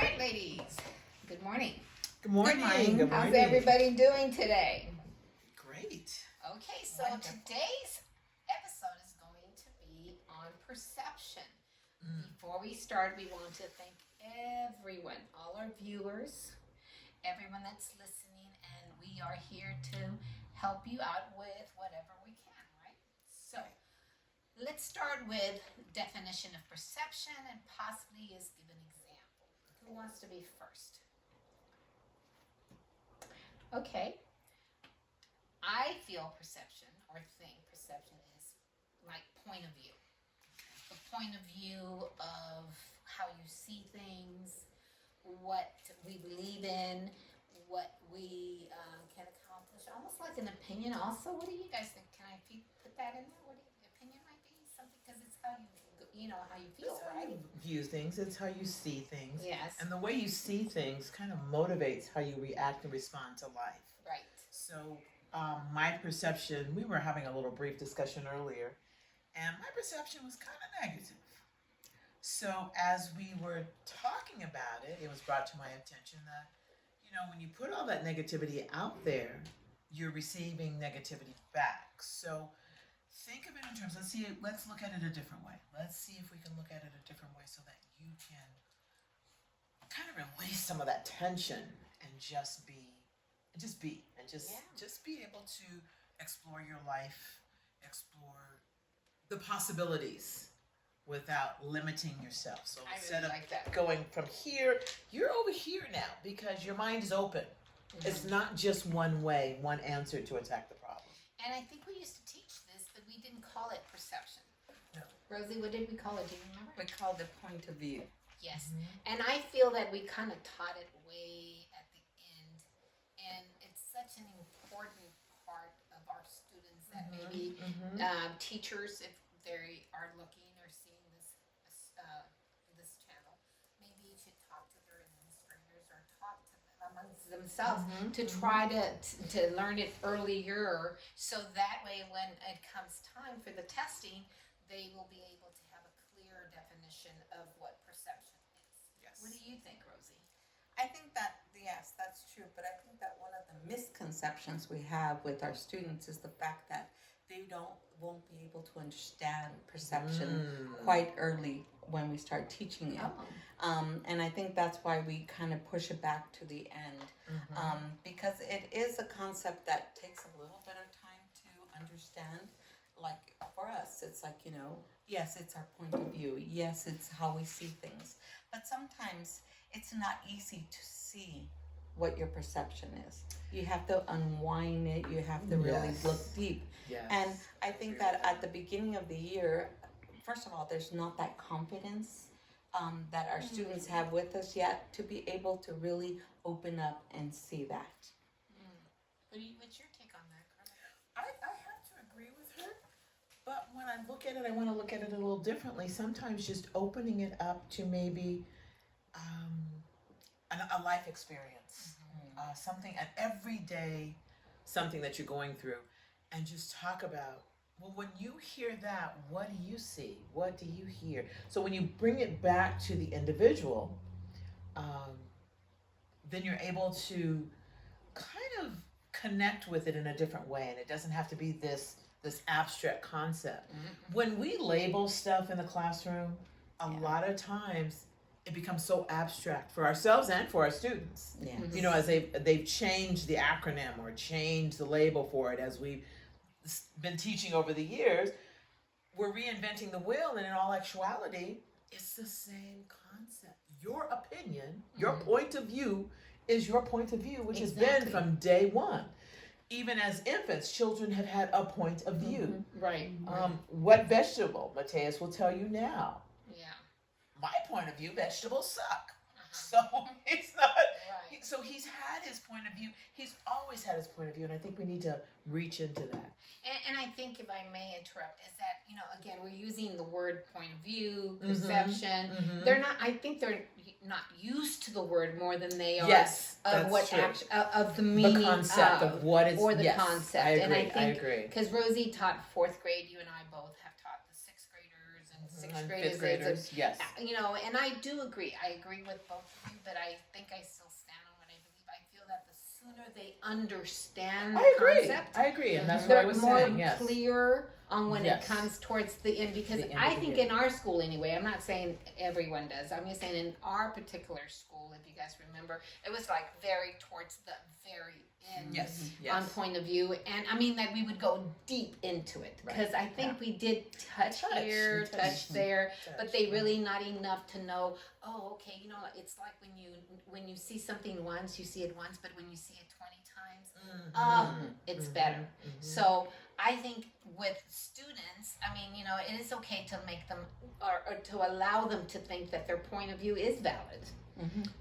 All right, ladies. Good morning. Good morning. Good How's morning. everybody doing today? Great. Okay, so today's episode is going to be on perception. Before we start, we want to thank everyone, all our viewers, everyone that's listening, and we are here to help you out with whatever we can, right? So, let's start with definition of perception and possibly is give an example. Who wants to be first? Okay. I feel perception or think perception is like point of view. The point of view of how you see things, what we believe in, what we can accomplish. Almost like an opinion. Also, what do you guys think? Can I put that in there? What do you, opinion might be something because it's how you know how you feel, It's how right? you view things. It's how you see things. Yes. And the way you see things kind of motivates how you react and respond to life. Right. So, my perception, we were having a little brief discussion earlier, and my perception was kind of negative. So, as we were talking about it, it was brought to my attention that, when you put all that negativity out there, you're receiving negativity back. So, think of it in terms, let's look at it a different way. Let's see if we can look at it a different way so that you can kind of release some of that tension and just be just be able to explore your life, explore the possibilities without limiting yourself. So I instead really of like that. going from here, you're over here now because your mind is open. It's not just one way, one answer to attack the problem. And I think we used to teach this, but we didn't call it perception. No. Rosie, what did we call it? Do you remember? We call it point of view. Yes. And I feel that we kind of taught it way at the end. And it's such an important part of our students that maybe teachers, if they are looking or seeing this channel, maybe you should talk to their administrators or talk to them amongst themselves to try to learn it earlier, so that way when it comes time for the testing, they will be able to have a clear definition of what perception is. Yes. What do you think, Rosie? I think that, yes, that's true, but I think that one of the misconceptions we have with our students is the fact that they won't be able to understand perception quite early when we start teaching it. And I think that's why we kind of push it back to the end, because it is a concept that takes a little bit of time to understand. Like for us, it's like, yes, it's our point of view. Yes, it's how we see things. But sometimes it's not easy to see what your perception is. You have to unwind it. You have to really look deep. Yes. And I think that at the beginning of the year, first of all, there's not that confidence that our students have with us yet to be able to really open up and see that. What's your take on that, Carmen? I have to agree with her, but when I look at it, I want to look at it a little differently. Sometimes just opening it up to maybe a life experience, an everyday something that you're going through, and just talk about, well, when you hear that, what do you see? What do you hear? So when you bring it back to the individual, then you're able to kind of connect with it in a different way, and it doesn't have to be this abstract concept. When we label stuff in the classroom, a lot of times it becomes so abstract for ourselves and for our students. Yeah. As they've changed the acronym or changed the label for it, as we've been teaching over the years, we're reinventing the wheel, and in all actuality, it's the same concept. Your opinion, your point of view is your point of view, which has been from day one. Even as infants, children have had a point of view. Right. What vegetable? Mateus will tell you now. Yeah. My point of view, vegetables suck. So it's not. Right. So he's had his point of view. He's always had his point of view, and I think we need to reach into that. And I think, if I may interrupt, is that, again, we're using the word point of view, perception. I think they're not used to the word more than they are Yes, of that's what true. of the meaning The concept of what is, or the yes, concept. I agree. And I think, because Rosie taught fourth grade, you and I both have taught the sixth graders and sixth And graders. fifth graders, yes. You know, and I do agree. I agree with both of you, but I think I still stand on what I believe. I feel that the sooner they understand the concept, I agree, and that's what they're I was more saying. Yes. clear on when Yes. it comes towards the end. Because The end I of the think year. in our school anyway, I'm not saying everyone does. I'm just saying in our particular school, if you guys remember, it was like very towards the very end. Yes. On point of view, and I mean that we would go deep into it because I think we did touch here, touch there, but they really not enough to know. Oh, okay, you know, it's like when you see something once, you see it once, but when you see it 20 times, it's better. So I think with students, I mean, you know, it is okay to make them or to allow them to think that their point of view is valid.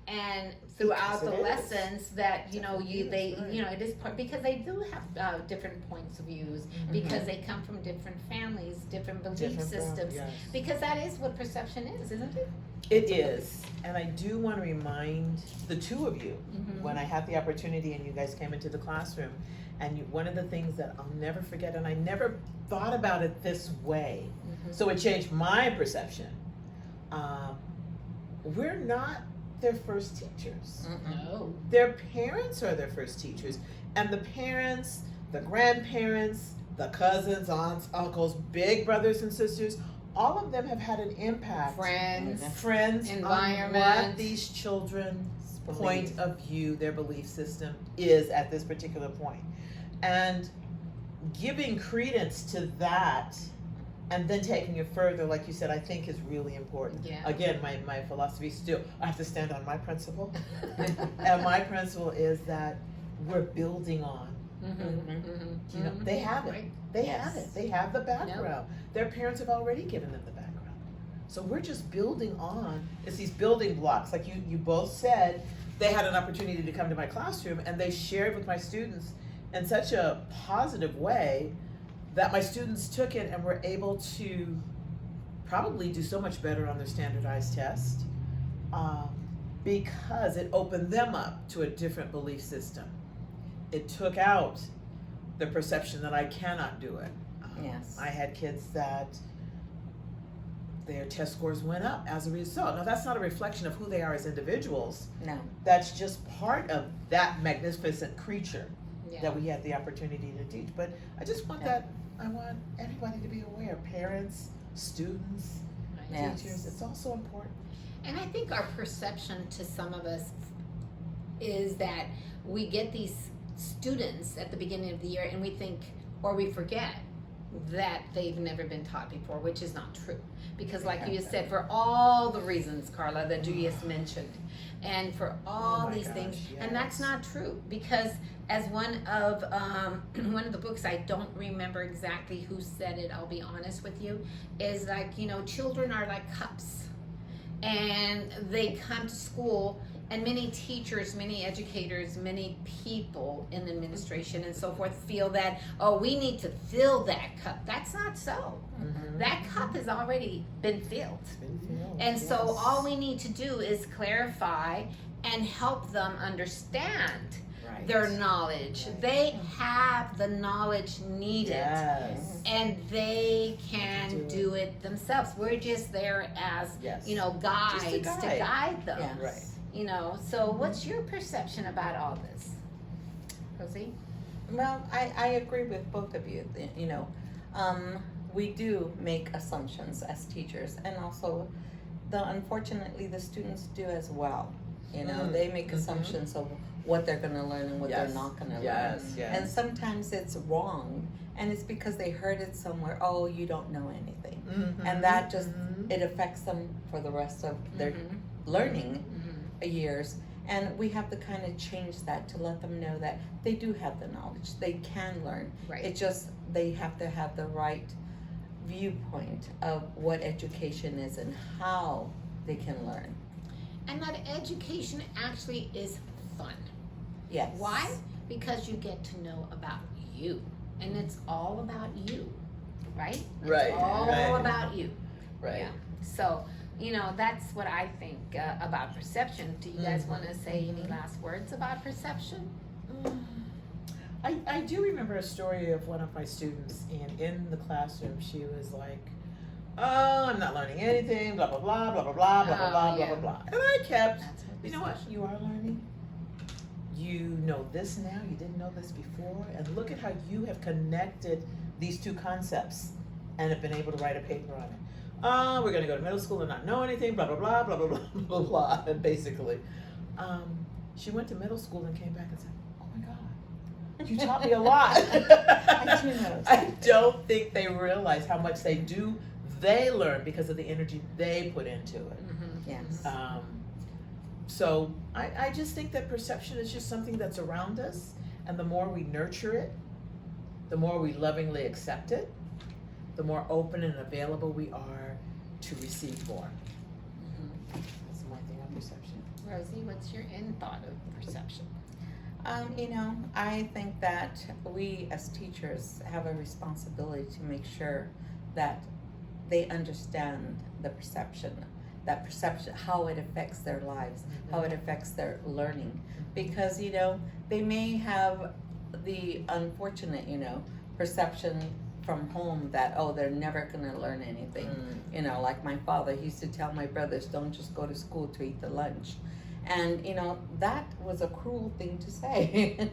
And throughout the lessons that you know you know it is part because they do have different points of views because they come from different families, different belief systems. Because that is what perception is, isn't it? It is, and I do want to remind the two of you when I had the opportunity and you guys came into the classroom, and one of the things that I'll never forget, and I never thought about it this way, so it changed my perception. We're not their first teachers. No. Their parents are their first teachers. And the parents, the grandparents, the cousins, aunts, uncles, big brothers and sisters, all of them have had an impact. Friends, environment, on what these children's point of view, their belief system is at this particular point. And giving credence to that and then taking it further, like you said, I think is really important. Yeah. Again, my philosophy still, I have to stand on my principle. And my principle is that we're building on. You know, they have it. Right. They have it. They have the background. Their parents have already given them the background. So we're just building on. It's these building blocks. Like you both said, they had an opportunity to come to my classroom and they shared with my students in such a positive way that my students took it and were able to probably do so much better on their standardized test because it opened them up to a different belief system. It took out the perception that I cannot do it. I had kids that their test scores went up as a result. Now that's not a reflection of who they are as individuals. No. That's just part of that magnificent creature that we had the opportunity to teach. But I just want I want everybody to be aware, parents, students, teachers, it's also important. And I think our perception to some of us is that we get these students at the beginning of the year and we think, or we forget that they've never been taught before, which is not true. Because like you said, for all the reasons, Carla, that you just mentioned, and for all these things, and that's not true. Because as one of the books, I don't remember exactly who said it, I'll be honest with you, is like, you know, children are like cups. And they come to school, and many teachers, many educators, many people in the administration and so forth feel that, oh, we need to fill that cup. That's not so. That cup has already been filled. And so all we need to do is clarify and help them understand their knowledge. They have the knowledge needed. And they can do it themselves. We're just there as, you know, guides to guide them. You know, so what's your perception about all this, Rosy? Well, I agree with both of you. You know, we do make assumptions as teachers, and also, unfortunately, the students do as well. You know, they make assumptions of what they're going to learn and what they're not going to learn. And sometimes it's wrong, and it's because they heard it somewhere. Oh, you don't know anything, and that just it affects them for the rest of their learning years. And we have to kind of change that to let them know that they do have the knowledge, they can learn. It just they have to have the right viewpoint of what education is and how they can learn. And that education actually is fun. Yes. Why? Because you get to know about you, and it's all about you, right? It's all about you. Yeah. So, you know, that's what I think about perception. Do you guys want to say any last words about perception? I do remember a story of one of my students, and in the classroom she was like, oh, I'm not learning anything, blah, blah, blah, blah, blah, blah, blah, blah, blah, yeah. blah, blah. And I kept, That's what you know what, perception- you are learning. You know this now, you didn't know this before, and look at how you have connected these two concepts and have been able to write a paper on it. Oh, we're gonna go to middle school and not know anything, blah, blah, blah, blah, blah, blah, blah, blah, and basically. She went to middle school and came back and said, oh my God, you taught me a lot. I do know I don't think they realize how much they learn because of the energy they put into it. Yes. So I just think that perception is just something that's around us, and the more we nurture it, the more we lovingly accept it, the more open and available we are to receive more. That's my thing on perception. Rosie, what's your end thought of perception? I think that we as teachers have a responsibility to make sure that they understand the perception, how it affects their lives, how it affects their learning. Because, they may have the unfortunate, perception from home that, oh, they're never going to learn anything. Like my father, he used to tell my brothers, don't just go to school to eat the lunch. And, that was a cruel thing to say.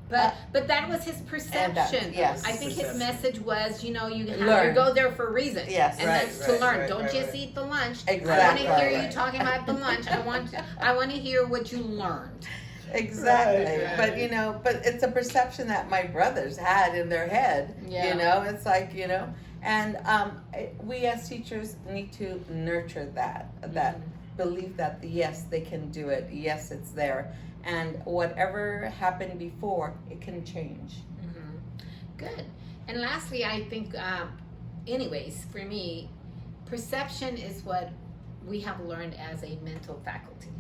But that was his perception. Yes. I think his Perception. message was, you Learn. go there for a reason. Yes. And Right, that's to right, learn. right, Don't right, just right. eat the lunch. Exactly. I want to hear you Right. talking about the lunch. I want to hear what you learned. Exactly. Right, right. But it's a perception that my brothers had in their head. Yeah. It's like, and we as teachers need to nurture that belief that yes, they can do it. Yes, it's there. And whatever happened before, it can change. Good. And lastly, I think, anyways, for me, perception is what we have learned as a mental faculty.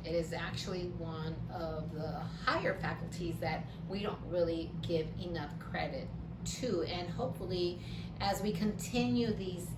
It is actually one of the higher faculties that we don't really give enough credit to. And hopefully, as we continue these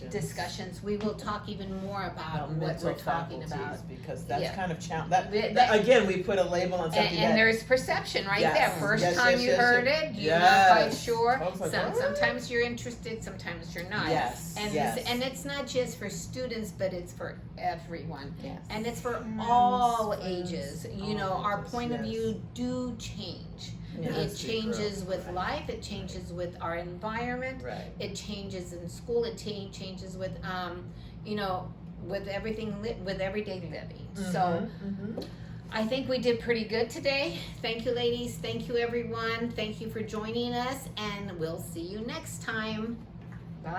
discussions, we will talk even more about what mental we're talking faculties, about. because that's Yeah. kind of That- again, we put a label on something And there's perception right Yes. there. First Yes, time yes, you yes, heard yes. it, you're not quite Yes. sure. I was like, "What?" Sometimes you're interested, sometimes you're not. Yes, And yes. and it's not just for students, but it's for everyone. Yes. And it's for Friends, all friends, ages. all Our ages, point of yes. view do change. Yes. It As we changes grow, with right. life. It changes with our environment. Right. It changes in school. It changes with with everything with everyday living. So I think we did pretty good today. Thank you, ladies. Thank you, everyone. Thank you for joining us, and we'll see you next time. Bye.